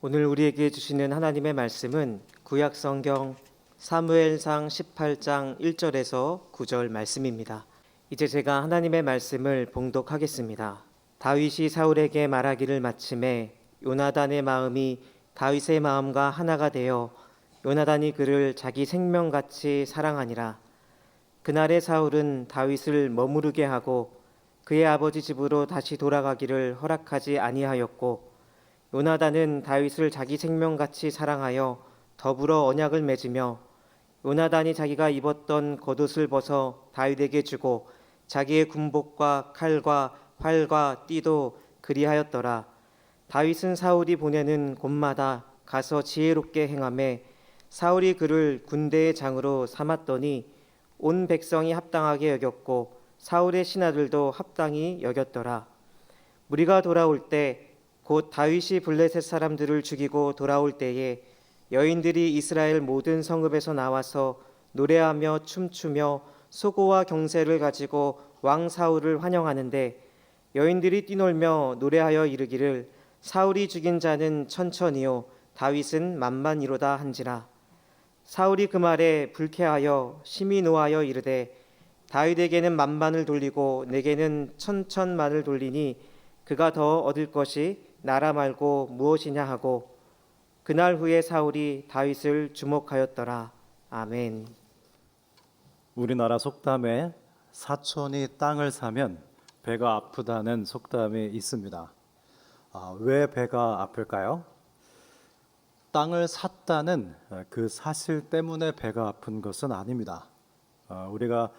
오늘 우리에게 주시는 하나님의 말씀은 구약 성경 사무엘상 18장 1절에서 9절 말씀입니다. 이제 제가 하나님의 말씀을 봉독하겠습니다. 다윗이 사울에게 말하기를 마침에 요나단의 마음이 다윗의 마음과 하나가 되어 요나단이 그를 자기 생명같이 사랑하니라. 그날에 사울은 다윗을 머무르게 하고 그의 아버지 집으로 다시 돌아가기를 허락하지 아니하였고, 요나단은 다윗을 자기 생명같이 사랑하여 더불어 언약을 맺으며 요나단이 자기가 입었던 겉옷을 벗어 다윗에게 주고 자기의 군복과 칼과 활과 띠도 그리하였더라. 다윗은 사울이 보내는 곳마다 가서 지혜롭게 행하매 사울이 그를 군대의 장으로 삼았더니 온 백성이 합당하게 여겼고 사울의 신하들도 합당히 여겼더라. 무리가 돌아올 때 곧 다윗이 블레셋 사람들을 죽이고 돌아올 때에 여인들이 이스라엘 모든 성읍에서 나와서 노래하며 춤추며 소고와 경새를 가지고 왕 사울을 환영하는데, 여인들이 뛰놀며 노래하여 이르기를 사울이 죽인 자는 천천히요 다윗은 만만이로다 한지라. 사울이 그 말에 불쾌하여 심히 노하여 이르되 다윗에게는 만만을 돌리고 내게는 천천만을 돌리니 그가 더 얻을 것이 나라 말고 무엇이냐 하고, 그날 후에 사울이 다윗을 주목하였더라. 아멘. 우리나라 속담에 사촌이 땅을 사면 배가 아프다는 속담이 있습니다. 왜 배가 아플까요? 땅을 샀다는 그 사실 때문에 배가 아픈 것은 아닙니다. 우리가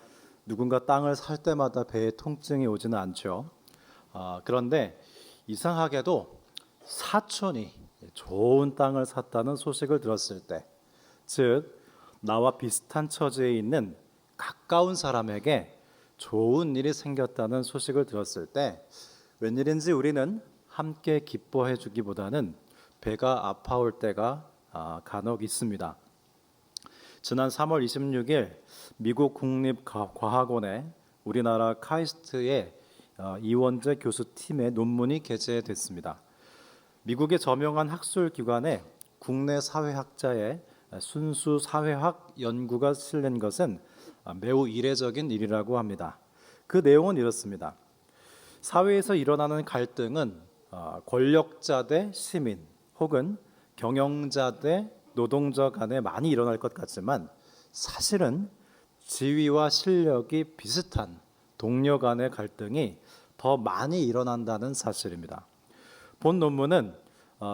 누군가 땅을 살 때마다 배에 통증이 오지는 않죠. 그런데 이상하게도 사촌이 좋은 땅을 샀다는 소식을 들었을 때, 즉 나와 비슷한 처지에 있는 가까운 사람에게 좋은 일이 생겼다는 소식을 들었을 때 웬일인지 우리는 함께 기뻐해 주기보다는 배가 아파올 때가 간혹 있습니다. 지난 3월 26일 미국 국립과학원에 우리나라 카이스트의 이원재 교수 팀의 논문이 게재됐습니다. 미국의 저명한 학술 기관에 국내 사회학자의 순수 사회학 연구가 실린 것은 매우 이례적인 일이라고 합니다. 그 내용은 이렇습니다. 사회에서 일어나는 갈등은 권력자 대 시민 혹은 경영자 대 노동자 간에 많이 일어날 것 같지만, 사실은 지위와 실력이 비슷한 동료 간의 갈등이 더 많이 일어난다는 사실입니다. 본 논문은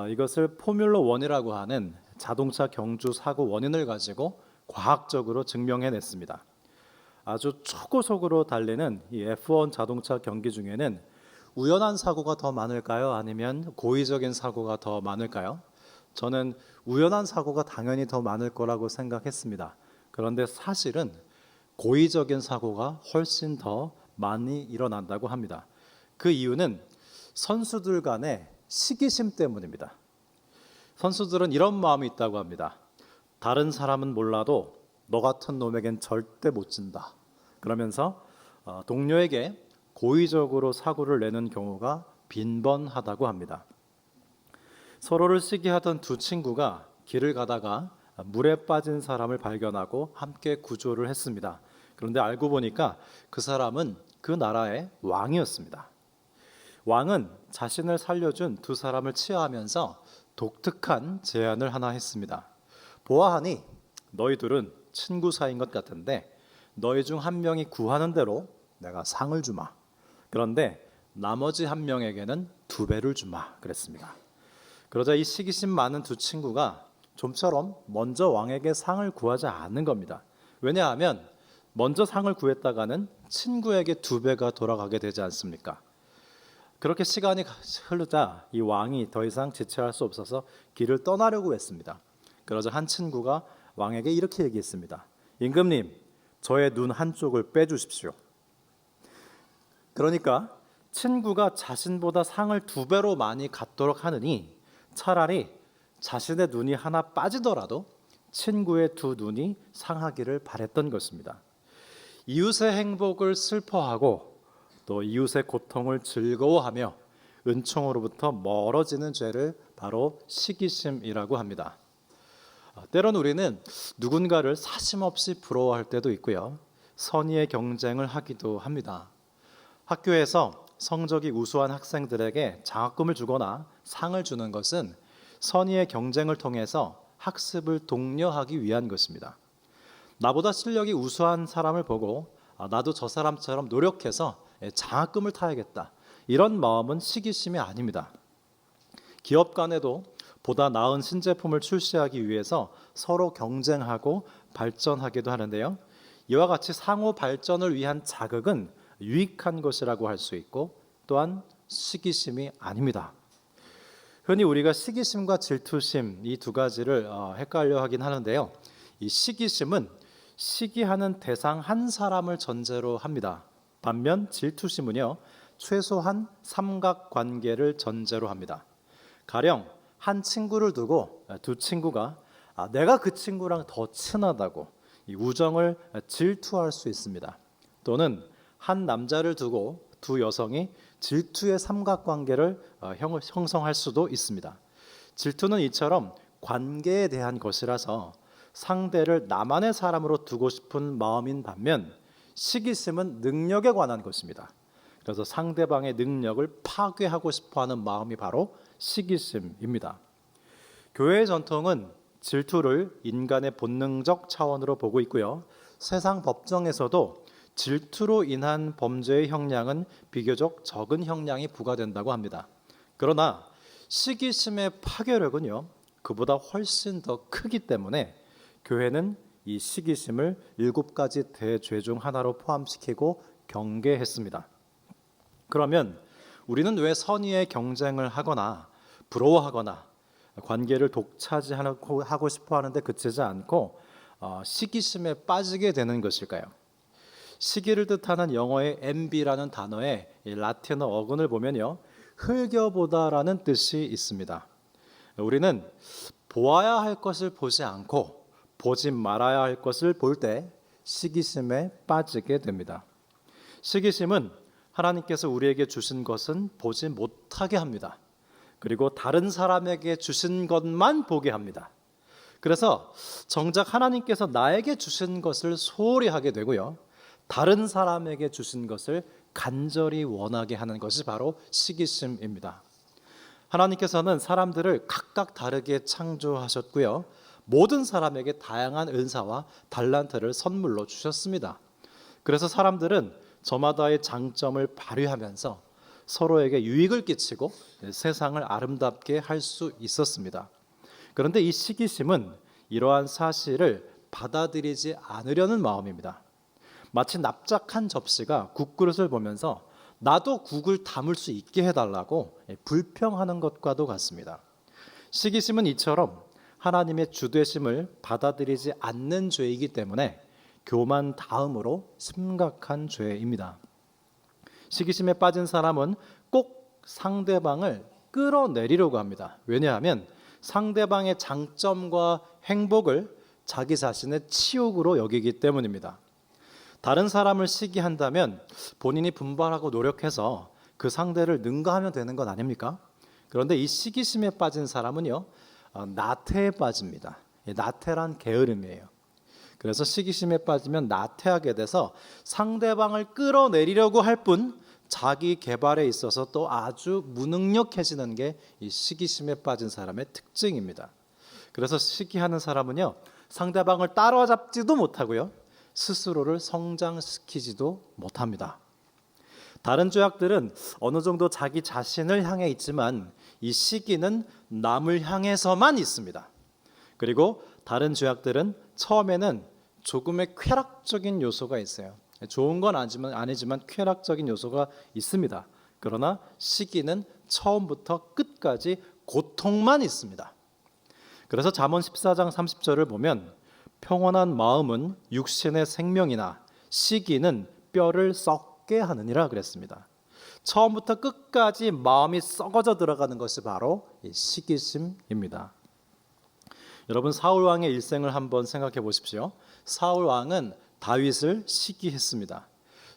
이것을 포뮬러 1이라고 하는 자동차 경주 사고 원인을 가지고 과학적으로 증명해냈습니다. 아주 초고속으로 달리는 이 F1 자동차 경기 중에는 우연한 사고가 더 많을까요? 아니면 고의적인 사고가 더 많을까요? 저는 우연한 사고가 당연히 더 많을 거라고 생각했습니다. 그런데 사실은 고의적인 사고가 훨씬 더 많이 일어난다고 합니다. 그 이유는 선수들 간의 시기심 때문입니다. 선수들은 이런 마음이 있다고 합니다. 다른 사람은 몰라도 너 같은 놈에겐 절대 못 진다. 그러면서 동료에게 고의적으로 사고를 내는 경우가 빈번하다고 합니다. 서로를 시기하던 두 친구가 길을 가다가 물에 빠진 사람을 발견하고 함께 구조를 했습니다. 그런데 알고 보니까 그 사람은 그 나라의 왕이었습니다. 왕은 자신을 살려준 두 사람을 치하하면서 독특한 제안을 하나 했습니다. 보아하니 너희 둘은 친구 사이인 것 같은데 너희 중 한 명이 구하는 대로 내가 상을 주마. 그런데 나머지 한 명에게는 2배를 주마. 그랬습니다. 그러자 이 시기심 많은 두 친구가 좀처럼 먼저 왕에게 상을 구하지 않는 겁니다. 왜냐하면 먼저 상을 구했다가는 친구에게 2배가 돌아가게 되지 않습니까? 그렇게 시간이 흐르자 이 왕이 더 이상 지체할 수 없어서 길을 떠나려고 했습니다. 그러자 한 친구가 왕에게 이렇게 얘기했습니다. 임금님, 저의 눈 한쪽을 빼주십시오. 그러니까 친구가 자신보다 상을 2배로 많이 갖도록 하느니 차라리 자신의 눈이 하나 빠지더라도 친구의 두 눈이 상하기를 바랬던 것입니다. 이웃의 행복을 슬퍼하고 또 이웃의 고통을 즐거워하며 은총으로부터 멀어지는 죄를 바로 시기심이라고 합니다. 때론 우리는 누군가를 사심없이 부러워할 때도 있고요. 선의의 경쟁을 하기도 합니다. 학교에서 성적이 우수한 학생들에게 장학금을 주거나 상을 주는 것은 선의의 경쟁을 통해서 학습을 독려하기 위한 것입니다. 나보다 실력이 우수한 사람을 보고 나도 저 사람처럼 노력해서 장학금을 타야겠다. 이런 마음은 시기심이 아닙니다. 기업 간에도 보다 나은 신제품을 출시하기 위해서 서로 경쟁하고 발전하기도 하는데요. 이와 같이 상호 발전을 위한 자극은 유익한 것이라고 할 수 있고 또한 시기심이 아닙니다. 흔히 우리가 시기심과 질투심 이 두 가지를 헷갈려 하긴 하는데요. 이 시기심은 시기하는 대상 한 사람을 전제로 합니다. 반면 질투심은요, 최소한 삼각관계를 전제로 합니다. 가령 한 친구를 두고 두 친구가 내가 그 친구랑 더 친하다고 이 우정을 질투할 수 있습니다. 또는 한 남자를 두고 두 여성이 질투의 삼각관계를 형성할 수도 있습니다. 질투는 이처럼 관계에 대한 것이라서 상대를 나만의 사람으로 두고 싶은 마음인 반면 시기심은 능력에 관한 것입니다. 그래서 상대방의 능력을 파괴하고 싶어하는 마음이 바로 시기심입니다. 교회의 전통은 질투를 인간의 본능적 차원으로 보고 있고요. 세상 법정에서도 질투로 인한 범죄의 형량은 비교적 적은 형량이 부과된다고 합니다. 그러나 시기심의 파괴력은요, 그보다 훨씬 더 크기 때문에 교회는 이 시기심을 7가지 대죄 중 하나로 포함시키고 경계했습니다. 그러면 우리는 왜 선의의 경쟁을 하거나 부러워하거나 관계를 독차지하고 싶어 하는데 그치지 않고 시기심에 빠지게 되는 것일까요? 시기를 뜻하는 영어의 envy라는 단어의 라틴어 어근을 보면요, 흘겨보다라는 뜻이 있습니다. 우리는 보아야 할 것을 보지 않고 보지 말아야 할 것을 볼 때 시기심에 빠지게 됩니다. 시기심은 하나님께서 우리에게 주신 것은 보지 못하게 합니다. 그리고 다른 사람에게 주신 것만 보게 합니다. 그래서 정작 하나님께서 나에게 주신 것을 소홀히 하게 되고요, 다른 사람에게 주신 것을 간절히 원하게 하는 것이 바로 시기심입니다. 하나님께서는 사람들을 각각 다르게 창조하셨고요, 모든 사람에게 다양한 은사와 달란트를 선물로 주셨습니다. 그래서 사람들은 저마다의 장점을 발휘하면서 서로에게 유익을 끼치고 세상을 아름답게 할 수 있었습니다. 그런데 이 시기심은 이러한 사실을 받아들이지 않으려는 마음입니다. 마치 납작한 접시가 국그릇을 보면서 나도 국을 담을 수 있게 해달라고 불평하는 것과도 같습니다. 시기심은 이처럼 하나님의 주되심을 받아들이지 않는 죄이기 때문에 교만 다음으로 심각한 죄입니다. 시기심에 빠진 사람은 꼭 상대방을 끌어내리려고 합니다. 왜냐하면 상대방의 장점과 행복을 자기 자신의 치욕으로 여기기 때문입니다. 다른 사람을 시기한다면 본인이 분발하고 노력해서 그 상대를 능가하면 되는 것 아닙니까? 그런데 이 시기심에 빠진 사람은요, 나태에 빠집니다. 나태란 게으름이에요. 그래서 시기심에 빠지면 나태하게 돼서 상대방을 끌어내리려고 할 뿐 자기 개발에 있어서 또 아주 무능력해지는 게 이 시기심에 빠진 사람의 특징입니다. 그래서 시기하는 사람은요, 상대방을 따라잡지도 못하고요, 스스로를 성장시키지도 못합니다. 다른 죄악들은 어느 정도 자기 자신을 향해 있지만 이 시기는 남을 향해서만 있습니다. 그리고 다른 죄악들은 처음에는 조금의 쾌락적인 요소가 있어요. 좋은 건 아니지만 쾌락적인 요소가 있습니다. 그러나 시기는 처음부터 끝까지 고통만 있습니다. 그래서 잠언 14장 30절을 보면 평온한 마음은 육신의 생명이나 시기는 뼈를 썩게 하느니라 그랬습니다. 처음부터 끝까지 마음이 썩어져 들어가는 것이 바로 이 시기심입니다. 여러분, 사울 왕의 일생을 한번 생각해 보십시오. 사울 왕은 다윗을 시기했습니다.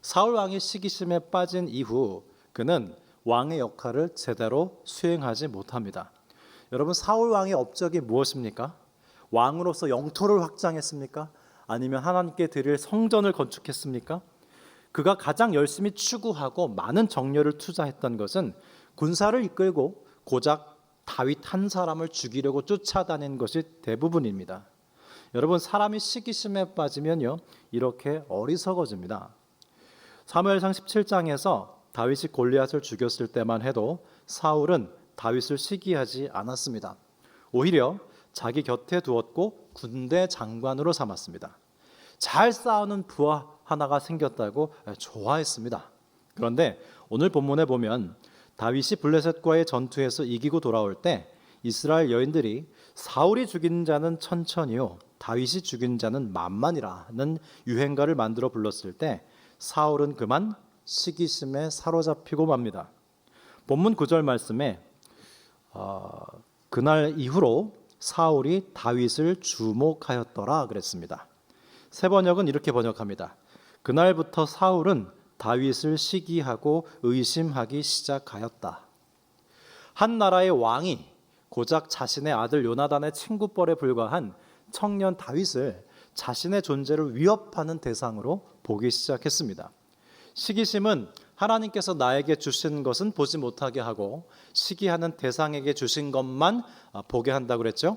사울 왕이 시기심에 빠진 이후 그는 왕의 역할을 제대로 수행하지 못합니다. 여러분, 사울 왕의 업적이 무엇입니까? 왕으로서 영토를 확장했습니까? 아니면 하나님께 드릴 성전을 건축했습니까? 그가 가장 열심히 추구하고 많은 정열을 투자했던 것은 군사를 이끌고 고작 다윗 한 사람을 죽이려고 쫓아다닌 것이 대부분입니다. 여러분, 사람이 시기심에 빠지면요, 이렇게 어리석어집니다. 사무엘상 17장에서 다윗이 골리앗을 죽였을 때만 해도 사울은 다윗을 시기하지 않았습니다. 오히려 자기 곁에 두었고 군대 장관으로 삼았습니다. 잘 싸우는 부하 하나가 생겼다고 좋아했습니다. 그런데 오늘 본문에 보면 다윗이 블레셋과의 전투에서 이기고 돌아올 때 이스라엘 여인들이 사울이 죽인 자는 천천히요 다윗이 죽인 자는 만만이라는 유행가를 만들어 불렀을 때 사울은 그만 시기심에 사로잡히고 맙니다. 본문 9절 말씀에 그날 이후로 사울이 다윗을 주목하였더라 그랬습니다. 새 번역은 이렇게 번역합니다. 그날부터 사울은 다윗을 시기하고 의심하기 시작하였다. 한 나라의 왕이 고작 자신의 아들 요나단의 친구뻘에 불과한 청년 다윗을 자신의 존재를 위협하는 대상으로 보기 시작했습니다. 시기심은 하나님께서 나에게 주신 것은 보지 못하게 하고 시기하는 대상에게 주신 것만 보게 한다고 그랬죠.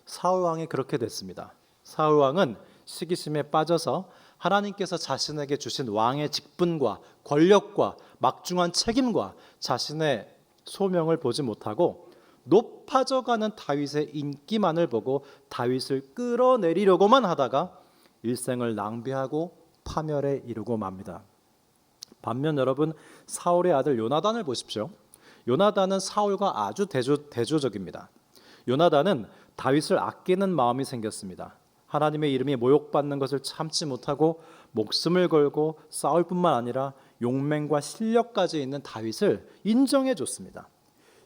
사울 왕이 그렇게 됐습니다. 사울 왕은 시기심에 빠져서 하나님께서 자신에게 주신 왕의 직분과 권력과 막중한 책임과 자신의 소명을 보지 못하고 높아져가는 다윗의 인기만을 보고 다윗을 끌어내리려고만 하다가 일생을 낭비하고 파멸에 이르고 맙니다. 반면 여러분, 사울의 아들 요나단을 보십시오. 요나단은 사울과 아주 대조적입니다. 요나단은 다윗을 아끼는 마음이 생겼습니다. 하나님의 이름이 모욕받는 것을 참지 못하고 목숨을 걸고 싸울 뿐만 아니라 용맹과 실력까지 있는 다윗을 인정해 줬습니다.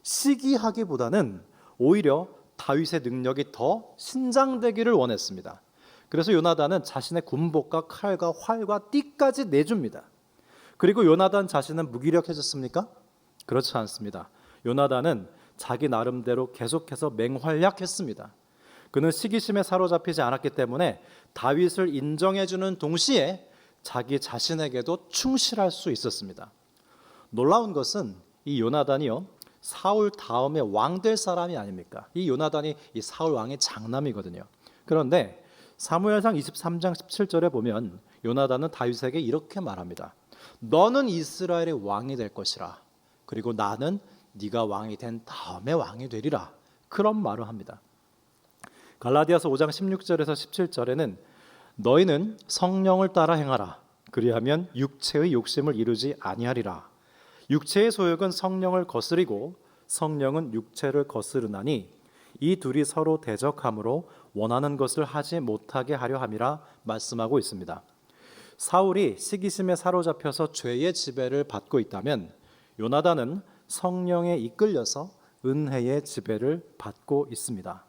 시기하기보다는 오히려 다윗의 능력이 더 신장되기를 원했습니다. 그래서 요나단은 자신의 군복과 칼과 활과 띠까지 내줍니다. 그리고 요나단 자신은 무기력해졌습니까? 그렇지 않습니다. 요나단은 자기 나름대로 계속해서 맹활약했습니다. 그는 시기심에 사로잡히지 않았기 때문에 다윗을 인정해주는 동시에 자기 자신에게도 충실할 수 있었습니다. 놀라운 것은 이 요나단이요, 사울 다음에 왕 될 사람이 아닙니까? 이 요나단이 이 사울 왕의 장남이거든요. 그런데 사무엘상 23장 17절에 보면 요나단은 다윗에게 이렇게 말합니다. 너는 이스라엘의 왕이 될 것이라. 그리고 나는 네가 왕이 된 다음에 왕이 되리라. 그런 말을 합니다. 갈라디아서 5장 16절에서 17절에는 너희는 성령을 따라 행하라. 그리하면 육체의 욕심을 이루지 아니하리라. 육체의 소욕은 성령을 거스리고 성령은 육체를 거스르나니 이 둘이 서로 대적함으로 원하는 것을 하지 못하게 하려 함이라 말씀하고 있습니다. 사울이 시기심에 사로잡혀서 죄의 지배를 받고 있다면 요나단은 성령에 이끌려서 은혜의 지배를 받고 있습니다.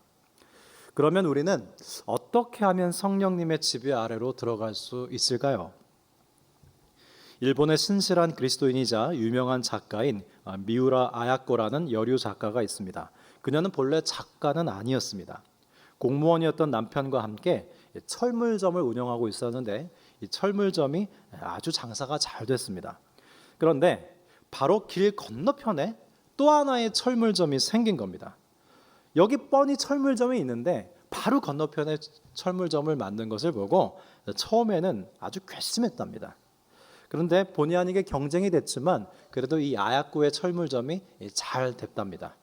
그러면 우리는 어떻게 하면 성령님의 지배 아래로 들어갈 수 있을까요? 일본의 신실한 그리스도인이자 유명한 작가인 미우라 아야코라는 여류 작가가 있습니다. 그녀는 본래 작가는 아니었습니다. 공무원이었던 남편과 함께 철물점을 운영하고 있었는데 이 철물점이 아주 장사가 잘 됐습니다. 그런데 바로 길 건너편에 또 하나의 철물점이 생긴 겁니다. 여기 뻔히 철물점이 있는데 바로 건너편에 철물점을 만든 것을 보고 처음에는 아주 괘씸했답니다. 그런데 본의 아니게 경쟁이 됐지만 그래도 이 아야코의 철물점이 잘 됐답니다.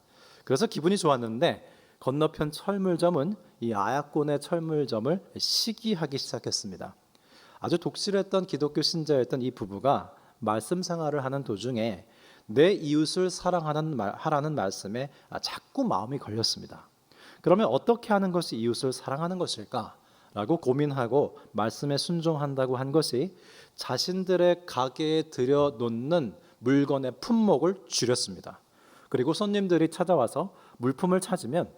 그래서 기분이 좋았는데 건너편 철물점은 이 아야코의 철물점을 시기하기 시작했습니다. 아주 독실했던 기독교 신자였던 이 부부가 말씀 생활을 하는 도중에 내 이웃을 사랑하라는 말씀에 자꾸 마음이 걸렸습니다. 그러면 어떻게 하는 것이 이웃을 사랑하는 것일까라고 고민하고 말씀에 순종한다고 한 것이 자신들의 가게에 들여놓는 물건의 품목을 줄였습니다. 그리고 손님들이 찾아와서 물품을 찾으면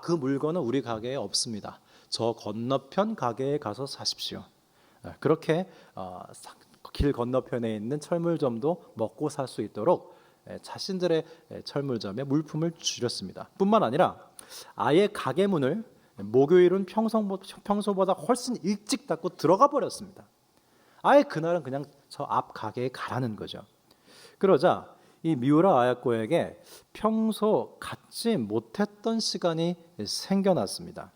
그 물건은 우리 가게에 없습니다. 저 건너편 가게에 가서 사십시오. 그렇게 길 건너편에 있는 철물점도 먹고 살 수 있도록 자신들의 철물점에 물품을 줄였습니다. 뿐만 아니라 아예 가게 문을 목요일은 평소보다 훨씬 일찍 닫고 들어가 버렸습니다. 아예 그날은 그냥 저 앞 가게에 가라는 거죠. 그러자 이 미우라 아야코에게 평소 갖지 못했던 시간이 생겨났습니다.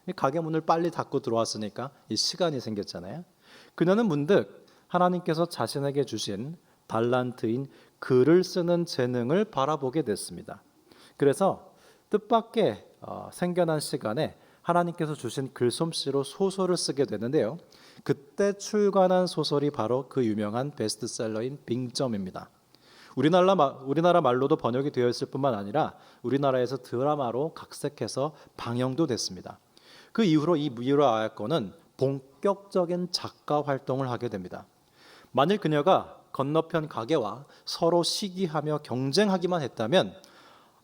이 가게 문을 빨리 닫고 들어왔으니까 이 시간이 생겼잖아요. 그녀는 문득 하나님께서 자신에게 주신 달란트인 글을 쓰는 재능을 바라보게 됐습니다. 그래서 뜻밖의 생겨난 시간에 하나님께서 주신 글솜씨로 소설을 쓰게 되는데요. 그때 출간한 소설이 바로 그 유명한 베스트셀러인 빙점입니다. 우리나라 말로도 번역이 되어 있을 뿐만 아니라 우리나라에서 드라마로 각색해서 방영도 됐습니다. 그 이후로 이 미우라 아야코는 본격적인 작가 활동을 하게 됩니다. 만일 그녀가 건너편 가게와 서로 시기하며 경쟁하기만 했다면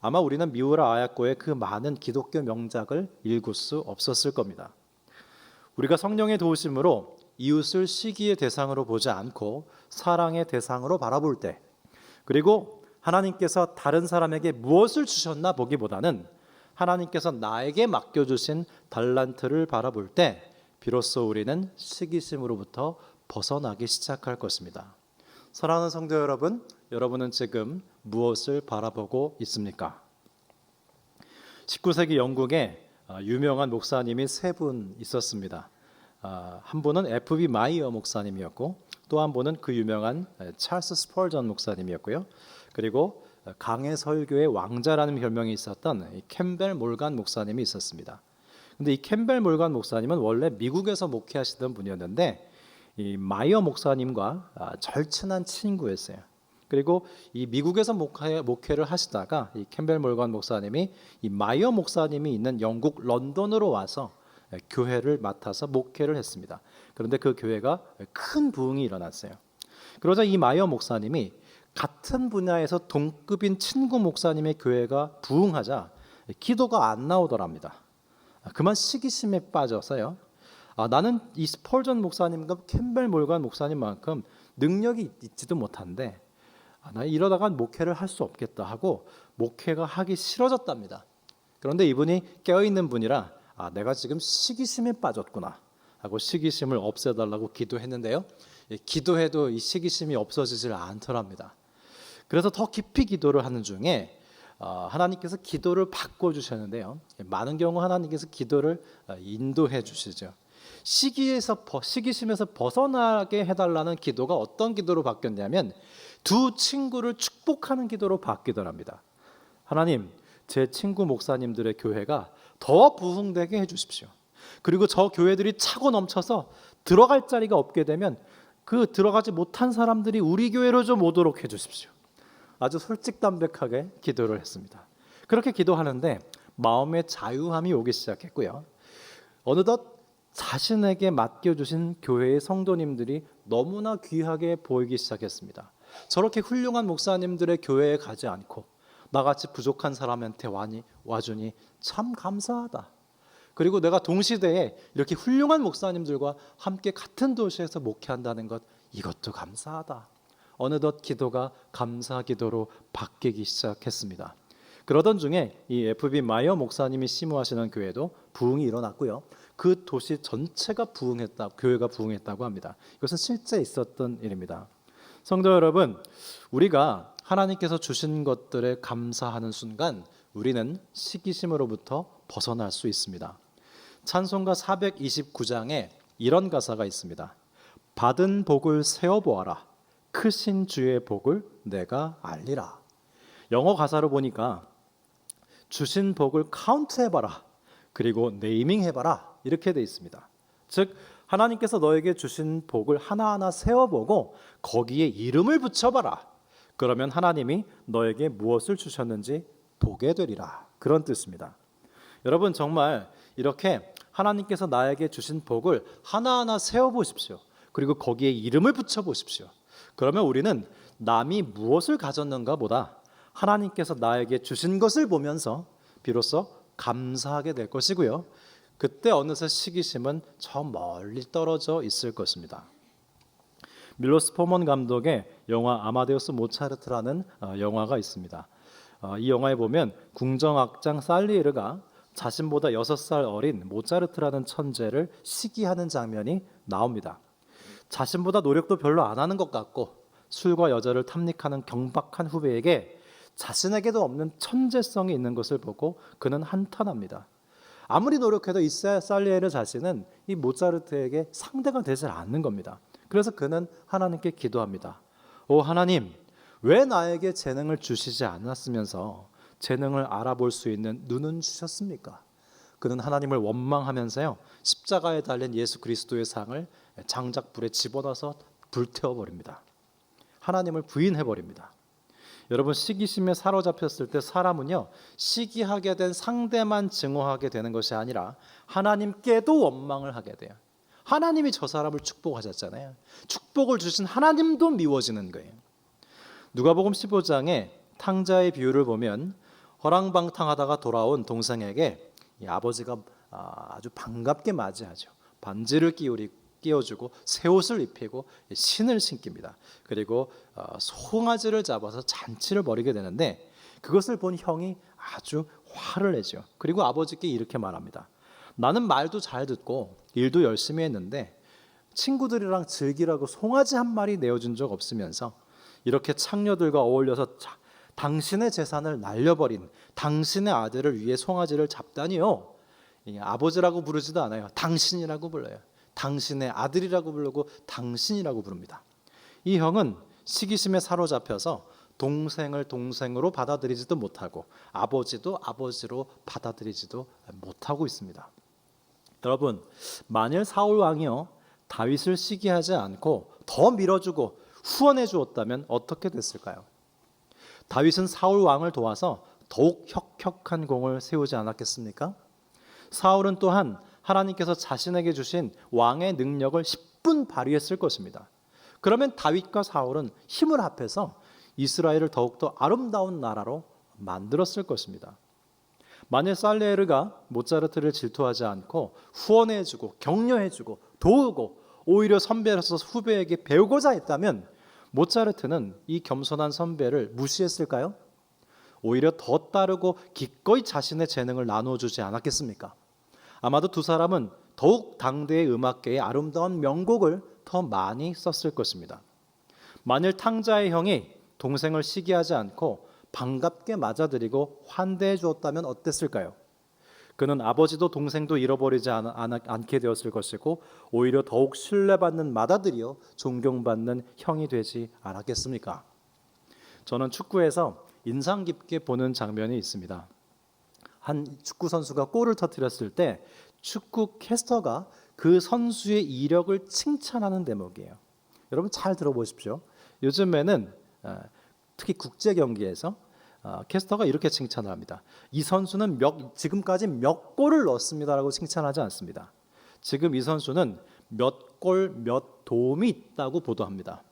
아마 우리는 미우라 아야코의 그 많은 기독교 명작을 읽을 수 없었을 겁니다. 우리가 성령의 도우심으로 이웃을 시기의 대상으로 보지 않고 사랑의 대상으로 바라볼 때, 그리고 하나님께서 다른 사람에게 무엇을 주셨나 보기보다는 하나님께서 나에게 맡겨주신 달란트를 바라볼 때 비로소 우리는 시기심으로부터 벗어나기 시작할 것입니다. 사랑하는 성도 여러분, 여러분은 지금 무엇을 바라보고 있습니까? 19세기 영국에 유명한 목사님이 세 분 있었습니다. 한 분은 F.B. 마이어 목사님이었고 또 한 분은 그 유명한 찰스 스펄전 목사님이었고요. 그리고 강해 설교의 왕자라는 별명이 있었던 캠벨 몰간 목사님이 있었습니다. 근데 이 캠벨 몰간 목사님은 원래 미국에서 목회하시던 분이었는데 이 마이어 목사님과 절친한 친구였어요. 그리고 이 미국에서 목회를 하시다가 이 캠벨 몰간 목사님이 이 마이어 목사님이 있는 영국 런던으로 와서 교회를 맡아서 목회를 했습니다. 그런데 그 교회가 큰 부흥이 일어났어요. 그러자 이 마이어 목사님이 같은 분야에서 동급인 친구 목사님의 교회가 부흥하자 기도가 안 나오더랍니다. 그만 시기심에 빠져서요. 나는 이 스펄전 목사님과 캠벨 몰간 목사님만큼 능력이 있지도 못한데 나 이러다가 목회를 할 수 없겠다 하고 목회가 하기 싫어졌답니다. 그런데 이분이 깨어있는 분이라 내가 지금 시기심에 빠졌구나 하고 시기심을 없애달라고 기도했는데요. 기도해도 이 시기심이 없어지질 않더랍니다. 그래서 더 깊이 기도를 하는 중에 하나님께서 기도를 바꿔주셨는데요. 많은 경우 하나님께서 기도를 인도해 주시죠. 시기심에서 벗어나게 해달라는 기도가 어떤 기도로 바뀌었냐면 두 친구를 축복하는 기도로 바뀌더랍니다. 하나님, 제 친구 목사님들의 교회가 더 부흥되게 해주십시오. 그리고 저 교회들이 차고 넘쳐서 들어갈 자리가 없게 되면 그 들어가지 못한 사람들이 우리 교회로 좀 오도록 해주십시오. 아주 솔직담백하게 기도를 했습니다. 그렇게 기도하는데 마음의 자유함이 오기 시작했고요. 어느덧 자신에게 맡겨주신 교회의 성도님들이 너무나 귀하게 보이기 시작했습니다. 저렇게 훌륭한 목사님들의 교회에 가지 않고 나같이 부족한 사람한테 와주니 참 감사하다. 그리고 내가 동시대에 이렇게 훌륭한 목사님들과 함께 같은 도시에서 목회한다는 것, 이것도 감사하다. 어느덧 기도가 감사 기도로 바뀌기 시작했습니다. 그러던 중에 이 F.B. 마이어 목사님이 심우하시는 교회도 부흥이 일어났고요. 그 도시 전체가 교회가 부흥했다고 합니다. 이것은 실제 있었던 일입니다. 성도 여러분, 우리가 하나님께서 주신 것들에 감사하는 순간 우리는 시기심으로부터 벗어날 수 있습니다. 찬송가 429장에 이런 가사가 있습니다. 받은 복을 세어보아라. 크신 주의 복을 내가 알리라. 영어 가사로 보니까 주신 복을 카운트해봐라. 그리고 네이밍해봐라. 이렇게 돼 있습니다. 즉 하나님께서 너에게 주신 복을 하나하나 세어보고 거기에 이름을 붙여봐라. 그러면 하나님이 너에게 무엇을 주셨는지 보게 되리라. 그런 뜻입니다. 여러분 정말 이렇게 하나님께서 나에게 주신 복을 하나하나 세어보십시오. 그리고 거기에 이름을 붙여보십시오. 그러면 우리는 남이 무엇을 가졌는가 보다 하나님께서 나에게 주신 것을 보면서 비로소 감사하게 될 것이고요. 그때 어느새 시기심은 저 멀리 떨어져 있을 것입니다. 밀로스 포먼 감독의 영화 아마데우스 모차르트라는 영화가 있습니다. 이 영화에 보면 궁정악장 살리에르가 자신보다 6살 어린 모차르트라는 천재를 시기하는 장면이 나옵니다. 자신보다 노력도 별로 안 하는 것 같고 술과 여자를 탐닉하는 경박한 후배에게 자신에게도 없는 천재성이 있는 것을 보고 그는 한탄합니다. 아무리 노력해도 이 살리에르 자신은 이 모차르트에게 상대가 되지 않는 겁니다. 그래서 그는 하나님께 기도합니다. 오 하나님, 왜 나에게 재능을 주시지 않았으면서 재능을 알아볼 수 있는 눈은 주셨습니까? 그는 하나님을 원망하면서요, 십자가에 달린 예수 그리스도의 상을 장작불에 집어넣어서 불태워버립니다. 하나님을 부인해버립니다. 여러분, 시기심에 사로잡혔을 때 사람은요, 시기하게 된 상대만 증오하게 되는 것이 아니라 하나님께도 원망을 하게 돼요. 하나님이 저 사람을 축복하셨잖아요. 축복을 주신 하나님도 미워지는 거예요. 누가복음 15장에 탕자의 비유를 보면 허랑방탕하다가 돌아온 동생에게 이 아버지가 아주 반갑게 맞이하죠. 반지를 끼워주고 새 옷을 입히고 신을 신깁니다. 그리고 송아지를 잡아서 잔치를 벌이게 되는데 그것을 본 형이 아주 화를 내죠. 그리고 아버지께 이렇게 말합니다. 나는 말도 잘 듣고 일도 열심히 했는데 친구들이랑 즐기라고 송아지 한 마리 내어준 적 없으면서 이렇게 창녀들과 어울려서 당신의 재산을 날려버린 당신의 아들을 위해 송아지를 잡다니요. 아버지라고 부르지도 않아요. 당신이라고 불러요. 당신의 아들이라고 부르고 당신이라고 부릅니다. 이 형은 시기심에 사로잡혀서 동생을 동생으로 받아들이지도 못하고 아버지도 아버지로 받아들이지도 못하고 있습니다. 여러분, 만일 사울 왕이요 다윗을 시기하지 않고 더 밀어주고 후원해 주었다면 어떻게 됐을까요? 다윗은 사울 왕을 도와서 더욱 혁혁한 공을 세우지 않았겠습니까? 사울은 또한 하나님께서 자신에게 주신 왕의 능력을 10분 발휘했을 것입니다. 그러면 다윗과 사울은 힘을 합해서 이스라엘을 더욱더 아름다운 나라로 만들었을 것입니다. 만일 살레르가 모차르트를 질투하지 않고 후원해주고 격려해주고 도우고 오히려 선배로서 후배에게 배우고자 했다면 모차르트는 이 겸손한 선배를 무시했을까요? 오히려 더 따르고 기꺼이 자신의 재능을 나눠주지 않았겠습니까? 아마도 두 사람은 더욱 당대의 음악계의 아름다운 명곡을 더 많이 썼을 것입니다. 만일 탕자의 형이 동생을 시기하지 않고 반갑게 맞아들이고 환대해 주었다면 어땠을까요? 그는 아버지도 동생도 잃어버리지 않게 되었을 것이고 오히려 더욱 신뢰받는 맏아들이요 존경받는 형이 되지 않았겠습니까? 저는 축구에서 인상 깊게 보는 장면이 있습니다. 한 축구 선수가 골을 터뜨렸을 때 축구 캐스터가 그 선수의 이력을 칭찬하는 대목이에요. 여러분 잘 들어보십시오. 요즘에는 특히 국제 경기에서 캐스터가 이렇게 칭찬을 합니다. 이 선수는 지금까지 몇 골을 넣었습니다라고 칭찬하지 않습니다. 지금 이 선수는 몇 골, 몇 도움이 있다고 보도합니다.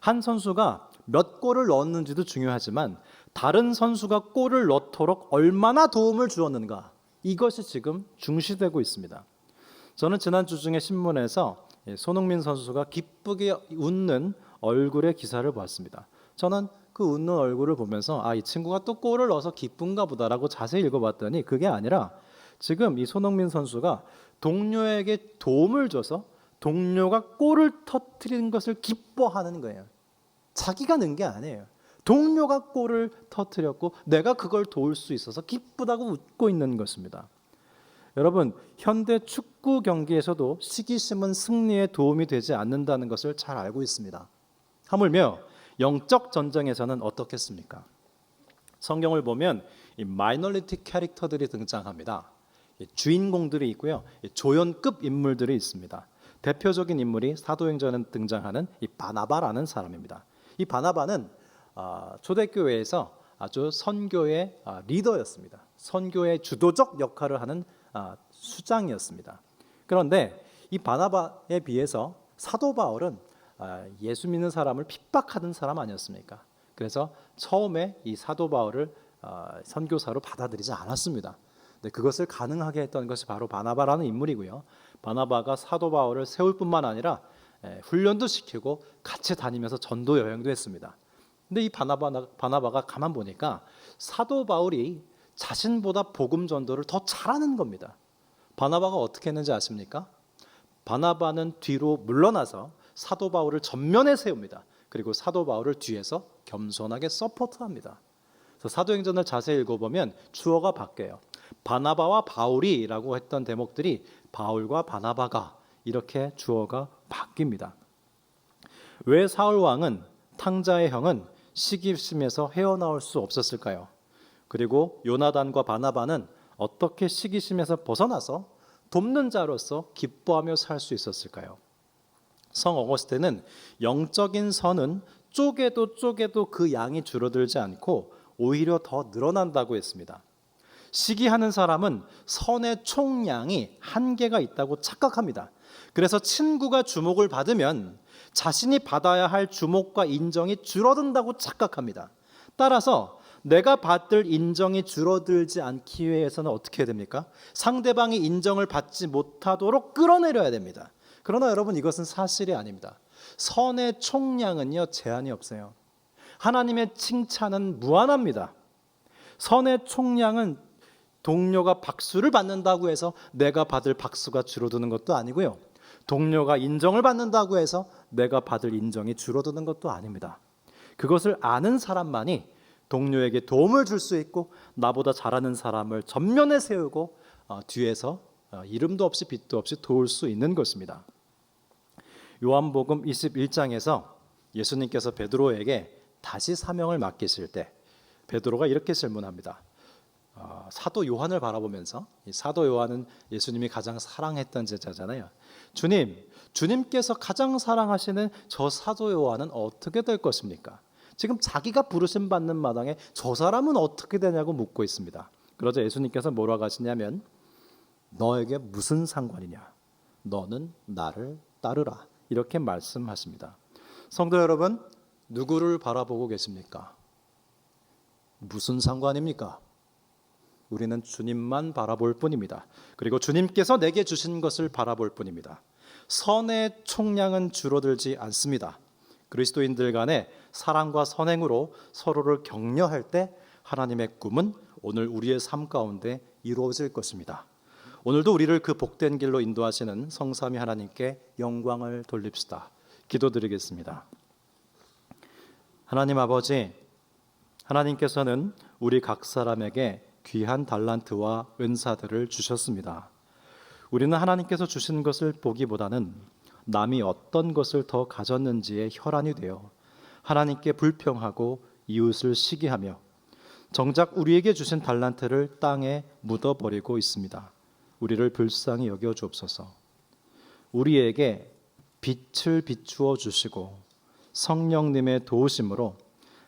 한 선수가 몇 골을 넣었는지도 중요하지만 다른 선수가 골을 넣도록 얼마나 도움을 주었는가, 이것이 지금 중시되고 있습니다. 저는 지난주 중에 신문에서 손흥민 선수가 기쁘게 웃는 얼굴의 기사를 봤습니다. 저는 그 웃는 얼굴을 보면서 이 친구가 또 골을 넣어서 기쁜가 보다라고 자세히 읽어봤더니 그게 아니라 지금 이 손흥민 선수가 동료에게 도움을 줘서 동료가 골을 터뜨리는 것을 기뻐하는 거예요. 자기가 넣은 게 아니에요. 동료가 골을 터뜨렸고 내가 그걸 도울 수 있어서 기쁘다고 웃고 있는 것입니다. 여러분, 현대 축구 경기에서도 시기심은 승리에 도움이 되지 않는다는 것을 잘 알고 있습니다. 하물며 영적 전쟁에서는 어떻겠습니까? 성경을 보면 이 마이너리티 캐릭터들이 등장합니다. 주인공들이 있고요, 조연급 인물들이 있습니다. 대표적인 인물이 사도행전에 등장하는 이 바나바라는 사람입니다. 이 바나바는 초대교회에서 아주 선교의 리더였습니다. 선교의 주도적 역할을 하는 수장이었습니다. 그런데 이 바나바에 비해서 사도 바울은 예수 믿는 사람을 핍박하는 사람 아니었습니까? 그래서 처음에 이 사도 바울을 선교사로 받아들이지 않았습니다. 근데 그것을 가능하게 했던 것이 바로 바나바라는 인물이고요. 바나바가 사도 바울을 세울 뿐만 아니라 훈련도 시키고 같이 다니면서 전도 여행도 했습니다. 근데 이 바나바가 가만 보니까 사도 바울이 자신보다 복음 전도를 더 잘하는 겁니다. 바나바가 어떻게 했는지 아십니까? 바나바는 뒤로 물러나서 사도 바울을 전면에 세웁니다. 그리고 사도 바울을 뒤에서 겸손하게 서포트합니다. 그래서 사도행전을 자세히 읽어보면 주어가 바뀌어요. 바나바와 바울이라고 했던 대목들이 바울과 바나바가 이렇게 주어가 바뀝니다. 왜 사울 왕은 탕자의 형은 시기심에서 헤어나올 수 없었을까요? 그리고 요나단과 바나바는 어떻게 시기심에서 벗어나서 돕는 자로서 기뻐하며 살 수 있었을까요? 성 어거스틴은 영적인 선은 쪼개도 그 양이 줄어들지 않고 오히려 더 늘어난다고 했습니다. 시기하는 사람은 선의 총량이 한계가 있다고 착각합니다. 그래서 친구가 주목을 받으면 자신이 받아야 할 주목과 인정이 줄어든다고 착각합니다. 따라서 내가 받을 인정이 줄어들지 않기 위해서는 어떻게 해야 됩니까? 상대방이 인정을 받지 못하도록 끌어내려야 됩니다. 그러나 여러분, 이것은 사실이 아닙니다. 선의 총량은요, 제한이 없어요. 하나님의 칭찬은 무한합니다. 선의 총량은 동료가 박수를 받는다고 해서 내가 받을 박수가 줄어드는 것도 아니고요. 동료가 인정을 받는다고 해서 내가 받을 인정이 줄어드는 것도 아닙니다. 그것을 아는 사람만이 동료에게 도움을 줄 수 있고 나보다 잘하는 사람을 전면에 세우고 뒤에서 이름도 없이 빛도 없이 도울 수 있는 것입니다. 요한복음 21장에서 예수님께서 베드로에게 다시 사명을 맡기실 때 베드로가 이렇게 질문합니다. 사도 요한을 바라보면서, 이 사도 요한은 예수님이 가장 사랑했던 제자잖아요. 주님께서 가장 사랑하시는 저 사도 요한은 어떻게 될 것입니까? 지금 자기가 부르심 받는 마당에 저 사람은 어떻게 되냐고 묻고 있습니다. 그러자 예수님께서 뭐라고 하시냐면, 너에게 무슨 상관이냐? 너는 나를 따르라. 이렇게 말씀하십니다. 성도 여러분, 누구를 바라보고 계십니까? 무슨 상관입니까? 우리는 주님만 바라볼 뿐입니다. 그리고 주님께서 내게 주신 것을 바라볼 뿐입니다. 선의 총량은 줄어들지 않습니다. 그리스도인들 간의 사랑과 선행으로 서로를 격려할 때 하나님의 꿈은 오늘 우리의 삶 가운데 이루어질 것입니다. 오늘도 우리를 그 복된 길로 인도하시는 성삼위 하나님께 영광을 돌립시다. 기도드리겠습니다. 하나님 아버지, 하나님께서는 우리 각 사람에게 귀한 달란트와 은사들을 주셨습니다. 우리는 하나님께서 주신 것을 보기보다는 남이 어떤 것을 더 가졌는지에 혈안이 되어 하나님께 불평하고 이웃을 시기하며 정작 우리에게 주신 달란트를 땅에 묻어버리고 있습니다. 우리를 불쌍히 여겨 주옵소서. 우리에게 빛을 비추어 주시고 성령님의 도우심으로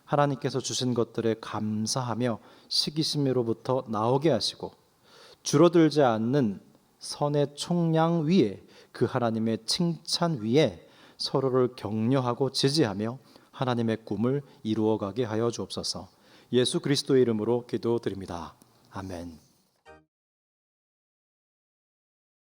하나님께서 주신 것들에 감사하며 시기심으로부터 나오게 하시고 줄어들지 않는 선의 총량 위에 그 하나님의 칭찬 위에 서로를 격려하고 지지하며 하나님의 꿈을 이루어가게 하여 주옵소서. 예수 그리스도의 이름으로 기도드립니다. 아멘.